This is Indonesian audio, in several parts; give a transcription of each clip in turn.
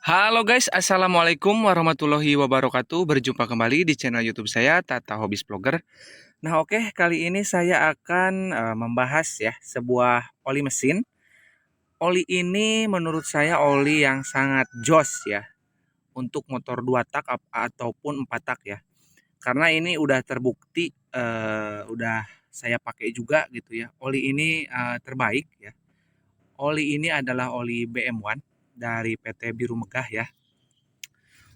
Halo guys, Assalamualaikum warahmatullahi wabarakatuh. Berjumpa kembali di channel YouTube saya, Tata Hobbies Vlogger. Nah, oke, kali ini saya akan membahas ya sebuah oli mesin. Oli ini menurut saya oli yang sangat jos ya untuk motor 2 tak ataupun 4 tak ya. Karena ini udah terbukti udah saya pakai juga gitu ya. Oli ini terbaik ya. Oli ini adalah oli BM1 dari PT Biru Megah ya.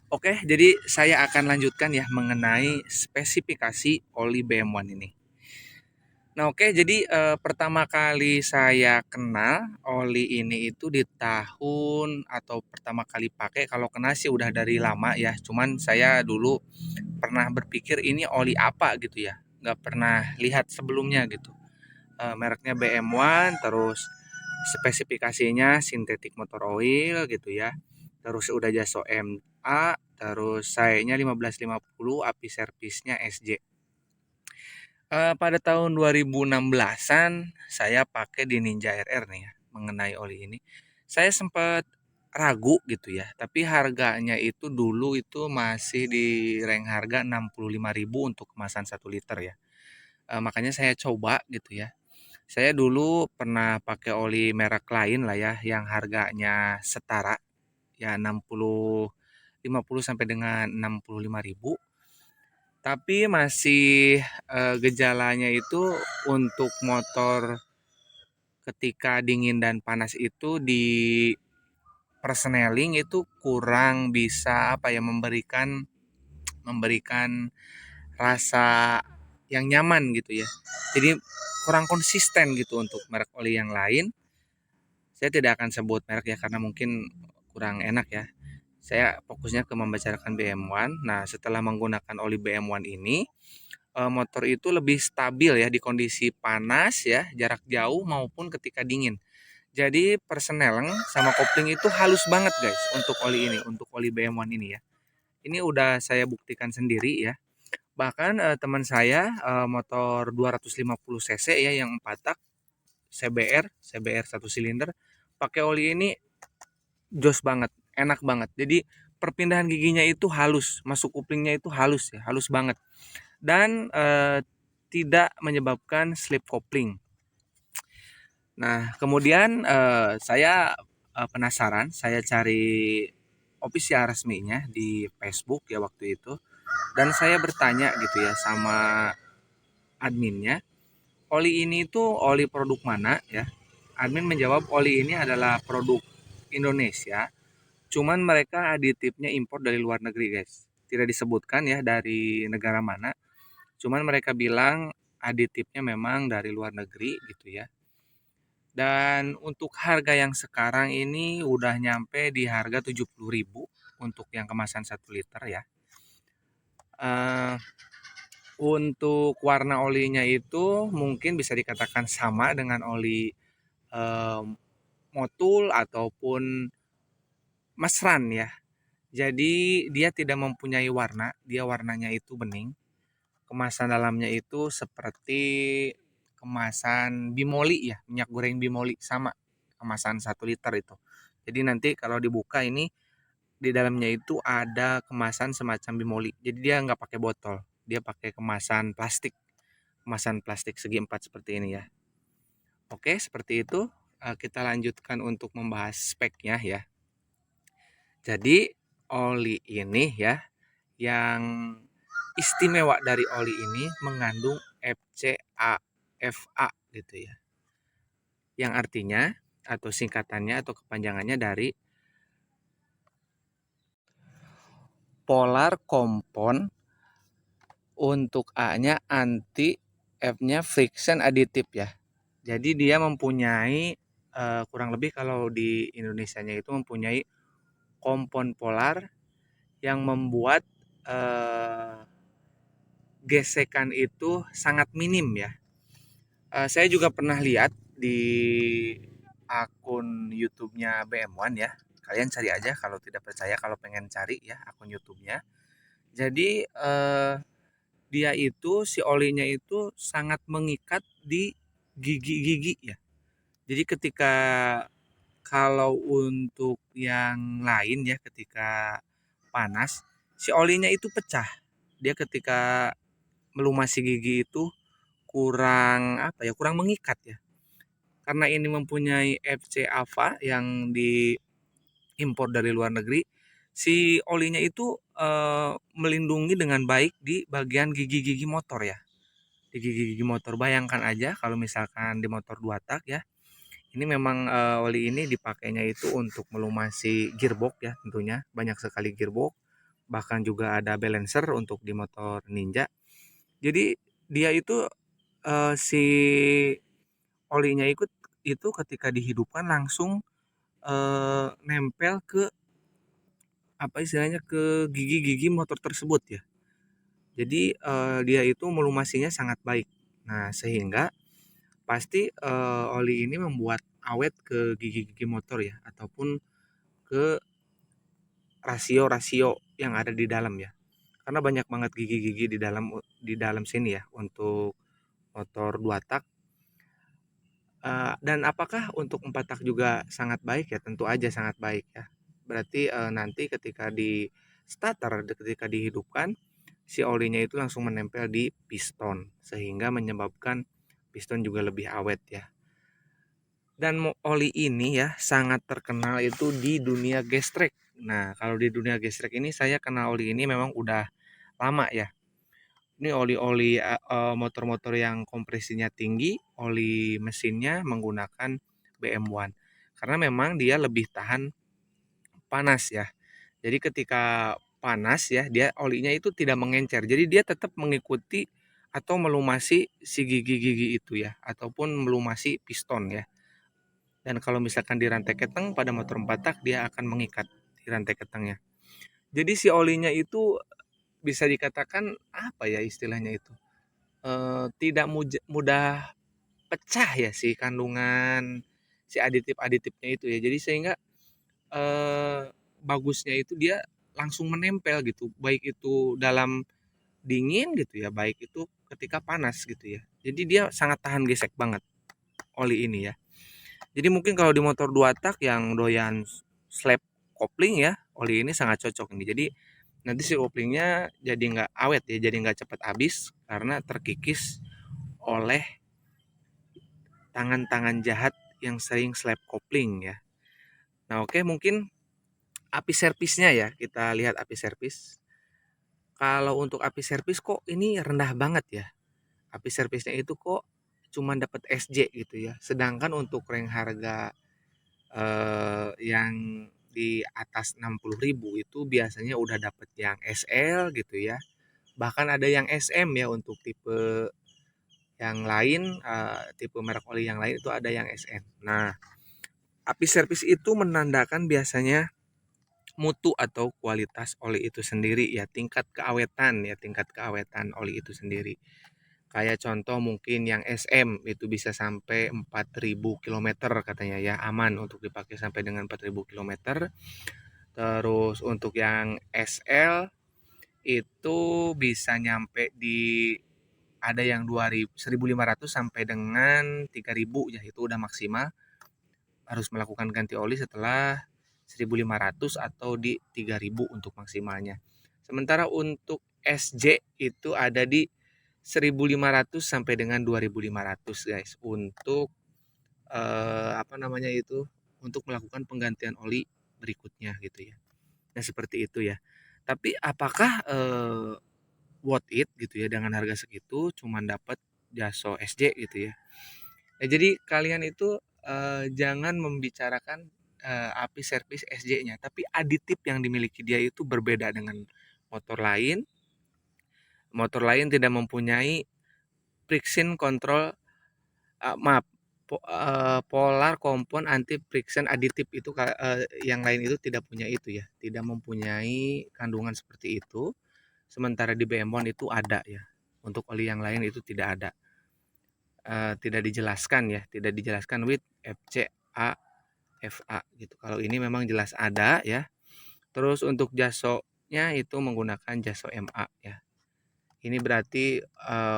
Oke, jadi saya akan lanjutkan ya mengenai spesifikasi oli BM1 ini. Nah, oke, jadi pertama kali saya kenal oli ini itu di tahun atau pertama kali pakai, kalau kenal sih udah dari lama ya. Cuman saya dulu pernah berpikir ini oli apa gitu ya. Nggak pernah lihat sebelumnya gitu. Mereknya BM1, terus spesifikasinya sintetik motor oil gitu ya. Terus udah Jaso MA, terus sayanya 1550, api servisnya SJ. Pada tahun 2016-an saya pakai di Ninja RR nih ya, mengenai oli ini. Saya sempat ragu gitu ya, tapi harganya itu dulu itu masih di rank harga 65.000 untuk kemasan 1 liter ya. Makanya saya coba gitu ya. Saya dulu pernah pakai oli merek lain lah ya, yang harganya setara ya 50 sampai dengan 65.000, tapi masih gejalanya itu untuk motor ketika dingin dan panas itu di persneling itu kurang bisa apa ya, memberikan rasa yang nyaman gitu ya. Jadi kurang konsisten gitu untuk merek oli yang lain. Saya tidak akan sebut merek ya karena mungkin kurang enak ya. Saya fokusnya ke membicarakan BM1. Nah, setelah menggunakan oli BM1 ini, motor itu lebih stabil ya di kondisi panas ya, jarak jauh maupun ketika dingin. Jadi persneleng sama kopling itu halus banget guys untuk oli ini, untuk oli BM1 ini ya. Ini udah saya buktikan sendiri ya. Bahkan teman saya motor 250 cc ya yang 4 tak CBR 1 silinder pakai oli ini jos banget, enak banget. Jadi perpindahan giginya itu halus, masuk kuplingnya itu halus ya, halus banget. Dan tidak menyebabkan slip kopling. Nah, kemudian saya penasaran, saya cari official resminya di Facebook ya waktu itu, dan saya bertanya gitu ya sama adminnya, oli ini tuh oli produk mana ya? Admin menjawab oli ini adalah produk Indonesia, cuman mereka aditifnya impor dari luar negeri guys. Tidak disebutkan ya dari negara mana, cuman mereka bilang aditifnya memang dari luar negeri gitu ya. Dan untuk harga yang sekarang ini udah nyampe di harga 70.000 untuk yang kemasan 1 liter ya. Uh, untuk warna olinya itu mungkin bisa dikatakan sama dengan oli motul ataupun mesran ya. Jadi dia tidak mempunyai warna, dia warnanya itu bening. Kemasan dalamnya itu seperti kemasan bimoli ya, minyak goreng bimoli sama kemasan 1 liter itu. Jadi nanti kalau dibuka ini di dalamnya itu ada kemasan semacam bimoli. Jadi dia nggak pakai botol, dia pakai kemasan plastik segi empat seperti ini ya. Oke, seperti itu. Kita lanjutkan untuk membahas speknya ya. Jadi oli ini ya, yang istimewa dari oli ini mengandung FCAFA gitu ya. Yang artinya atau singkatannya atau kepanjangannya dari Polar Compound, untuk A-nya anti, F-nya friction additive ya. Jadi dia mempunyai kurang lebih kalau di Indonesianya itu mempunyai kompon polar yang membuat gesekan itu sangat minim ya. Saya juga pernah lihat di akun YouTube-nya BM1 ya. Kalian cari aja kalau tidak percaya, kalau pengen cari ya akun YouTube-nya. Jadi dia itu si olinya itu sangat mengikat di gigi-gigi ya. Jadi ketika kalau untuk yang lain ya ketika panas, si olinya itu pecah. Dia ketika melumasi gigi itu kurang apa ya, kurang mengikat ya. Karena ini mempunyai FC Ava yang diimpor dari luar negeri, si olinya itu melindungi dengan baik di bagian gigi-gigi motor ya. Di gigi-gigi motor, bayangkan aja kalau misalkan di motor 2 tak ya. Ini memang oli ini dipakainya itu untuk melumasi gearbox ya tentunya, banyak sekali gearbox, bahkan juga ada balancer untuk di motor Ninja. Jadi dia itu si olinya itu ketika dihidupkan langsung nempel ke apa istilahnya ke gigi-gigi motor tersebut ya. Jadi dia itu melumasinya sangat baik. Nah, sehingga pasti oli ini membuat awet ke gigi-gigi motor ya ataupun ke rasio-rasio yang ada di dalam ya. Karena banyak banget gigi-gigi di dalam sini ya untuk motor 2 tak. Dan apakah untuk 4 tak juga sangat baik ya? Tentu aja sangat baik ya. Berarti nanti ketika di starter, ketika dihidupkan, si olinya itu langsung menempel di piston sehingga menyebabkan piston juga lebih awet ya. Dan oli ini ya sangat terkenal itu di dunia gestrek. Nah, kalau di dunia gestrek ini saya kenal oli ini memang udah lama ya. Ini oli-oli motor-motor yang kompresinya tinggi, oli mesinnya menggunakan BM1. Karena memang dia lebih tahan panas ya. Jadi ketika panas ya, dia olinya itu tidak mengencer. Jadi dia tetap mengikuti atau melumasi si gigi-gigi itu ya, ataupun melumasi piston ya. Dan kalau misalkan di rantai keteng pada motor 4 tak dia akan mengikat di rantai ketengnya. Jadi si olinya itu bisa dikatakan apa ya istilahnya itu? Tidak mudah pecah ya si kandungan si aditif-aditifnya itu ya. Jadi sehingga bagusnya itu dia langsung menempel gitu, baik itu dalam dingin gitu ya, baik itu ketika panas gitu ya. Jadi dia sangat tahan gesek banget oli ini ya. Jadi mungkin kalau di motor 2 tak yang doyan slap kopling ya, oli ini sangat cocok nih. Jadi nanti si koplingnya jadi nggak awet ya, jadi nggak cepat habis karena terkikis oleh tangan-tangan jahat yang sering slap kopling ya. Nah oke, mungkin api servisnya ya, kita lihat api servis. Kalau untuk api servis kok ini rendah banget ya. Api servisnya itu kok cuma dapat SJ gitu ya. Sedangkan untuk rank harga yang di atas 60.000 itu biasanya udah dapet yang SL gitu ya. Bahkan ada yang SM ya untuk tipe yang lain, tipe merek oli yang lain itu ada yang SM. Nah, api servis itu menandakan biasanya mutu atau kualitas oli itu sendiri ya, tingkat keawetan oli itu sendiri. Kayak contoh mungkin yang SM itu bisa sampai 4.000 kilometer katanya ya, aman untuk dipakai sampai dengan 4.000 kilometer. Terus untuk yang SL itu bisa nyampe di ada yang 1.500 sampai dengan 3.000 ya, itu udah maksimal. Harus melakukan ganti oli setelah 1.500 atau di 3.000 untuk maksimalnya. Sementara untuk SJ itu ada di 1.500 sampai dengan 2.500 guys untuk apa namanya itu untuk melakukan penggantian oli berikutnya gitu ya. Nah, seperti itu ya. Tapi apakah worth it gitu ya dengan harga segitu cuman dapat Jaso SJ gitu ya. Nah, jadi kalian itu jangan membicarakan api servis SJ-nya, tapi aditif yang dimiliki dia itu berbeda dengan motor lain. Motor lain tidak mempunyai friction control, maaf, polar compound anti friction aditif itu yang lain itu tidak punya itu ya, tidak mempunyai kandungan seperti itu. Sementara di BM1 itu ada ya. Untuk oli yang lain itu tidak ada. Tidak dijelaskan ya, tidak dijelaskan with FCA FA gitu. Kalau ini memang jelas ada ya. Terus untuk jasonya itu menggunakan jaso MA ya. Ini berarti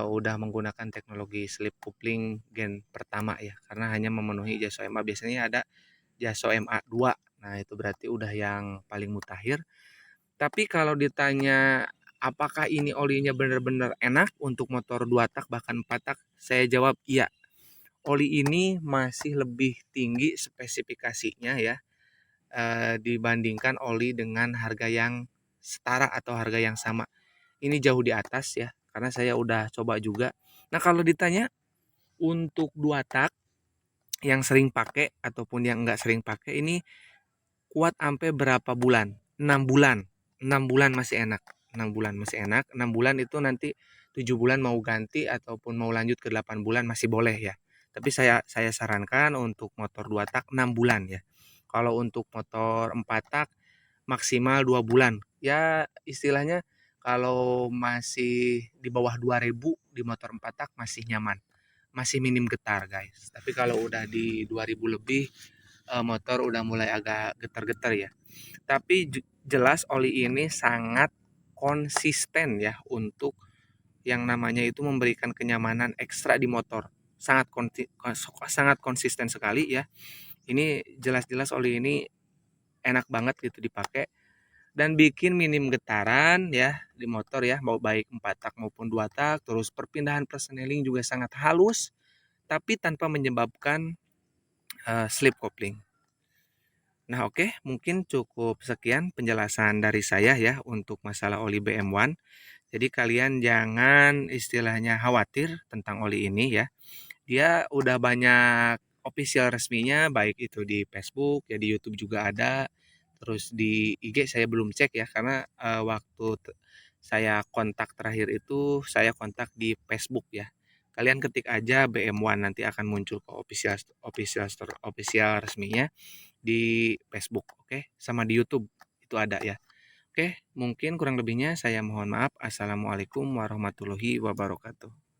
udah menggunakan teknologi slip coupling gen pertama ya, karena hanya memenuhi jaso MA. Biasanya ada Jaso MA2. Nah, itu berarti udah yang paling mutakhir. Tapi kalau ditanya apakah ini olinya benar-benar enak untuk motor 2 tak bahkan 4 tak, saya jawab iya. Oli ini masih lebih tinggi spesifikasinya ya, dibandingkan oli dengan harga yang setara atau harga yang sama. Ini jauh di atas ya, karena saya udah coba juga. Nah, kalau ditanya untuk 2 tak yang sering pakai ataupun yang enggak sering pakai, ini kuat sampai berapa bulan? 6 bulan. 6 bulan masih enak. 6 bulan masih enak. 6 bulan itu nanti 7 bulan mau ganti ataupun mau lanjut ke 8 bulan masih boleh ya. Tapi saya sarankan untuk motor 2 tak 6 bulan ya. Kalau untuk motor 4 tak maksimal 2 bulan. Ya istilahnya kalau masih di bawah 2000 di motor 4 tak masih nyaman. Masih minim getar, guys. Tapi kalau udah di 2000 lebih motor udah mulai agak getar-getar ya. Tapi jelas oli ini sangat konsisten ya untuk yang namanya itu memberikan kenyamanan ekstra di motor. Sangat konsisten sekali ya. Ini jelas-jelas oli ini enak banget gitu dipakai dan bikin minim getaran ya di motor ya, mau baik 4 tak maupun 2 tak. Terus perpindahan persneling juga sangat halus tapi tanpa menyebabkan slip kopling. Nah, oke, mungkin cukup sekian penjelasan dari saya ya untuk masalah oli BM1. Jadi kalian jangan istilahnya khawatir tentang oli ini ya. Dia udah banyak official resminya, baik itu di Facebook ya, di YouTube juga ada. Terus di IG saya belum cek ya, karena saya kontak terakhir itu saya kontak di Facebook ya. Kalian ketik aja BM1 nanti akan muncul ke official resminya di Facebook, oke, sama di YouTube itu ada ya. Oke, mungkin kurang lebihnya saya mohon maaf. Assalamualaikum warahmatullahi wabarakatuh.